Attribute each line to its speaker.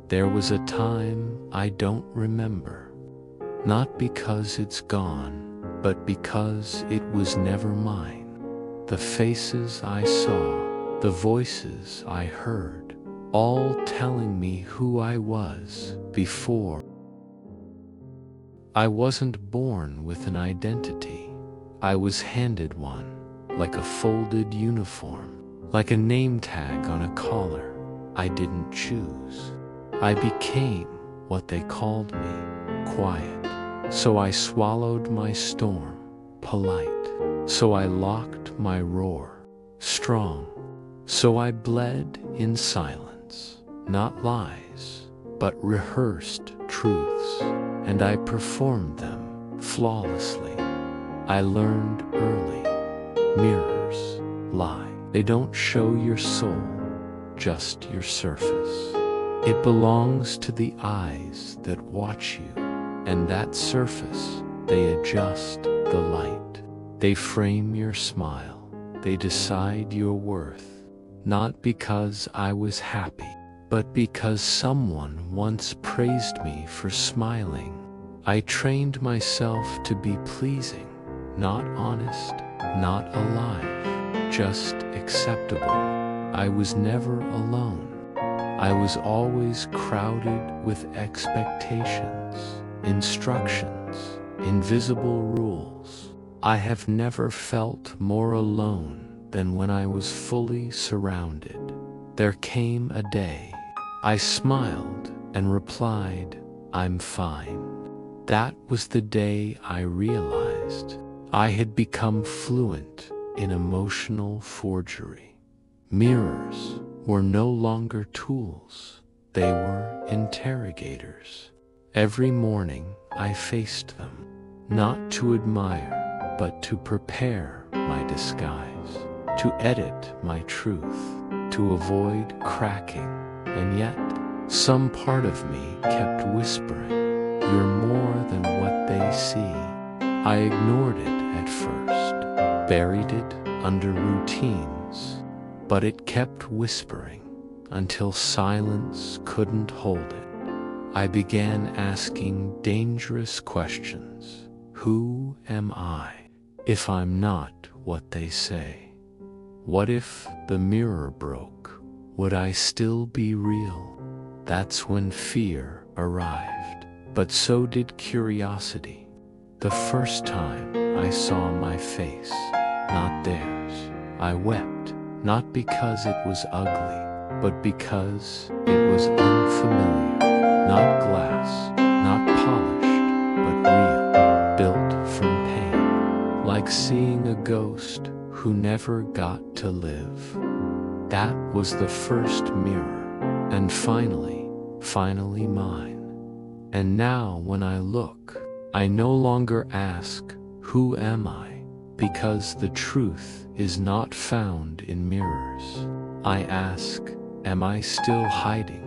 Speaker 1: There was a time I don't remember, not because it's gone, but because it was never mine. The faces I saw, the voices I heard, all telling me who I was before. I wasn't born with an identity. I was handed one, like a folded uniform, like a name tag on a collar. I didn't choose. I became what they called me, quiet. So I swallowed my storm, polite. So I locked my roar, strong. So I bled in silence, not lies, but rehearsed truths, and I performed them flawlessly. I learned early, mirrors lie. They don't show your soul, just your surface. It belongs to the eyes that watch you, and that surface, they adjust the light. They frame your smile, they decide your worth, not because I was happy, but because someone once praised me for smiling. I trained myself to be pleasing, not honest, not alive, just acceptable. I was never alone. I was always crowded with expectations, instructions, invisible rules. I have never felt more alone than when I was fully surrounded. There came a day. I smiled and replied, "I'm fine." That was the day I realized I had become fluent in emotional forgery. Mirrors were no longer tools, they were interrogators. Every morning I faced them, not to admire, but to prepare my disguise, to edit my truth, to avoid cracking. And yet, some part of me kept whispering, "You're more than what they see." I ignored it at first, buried it under routines, but it kept whispering until silence couldn't hold it. I began asking dangerous questions. Who am I if I'm not what they say? What if the mirror broke? Would I still be real? That's when fear arrived, but so did curiosity. The first time I saw my face, not theirs, I wept, not because it was ugly, but because it was unfamiliar. Not glass, not polished, but real, built from pain. Like seeing a ghost who never got to live. That was the first mirror, and finally mine. And now when I look, I no longer ask, who am I? Because the truth is not found in mirrors. I ask, am I still hiding?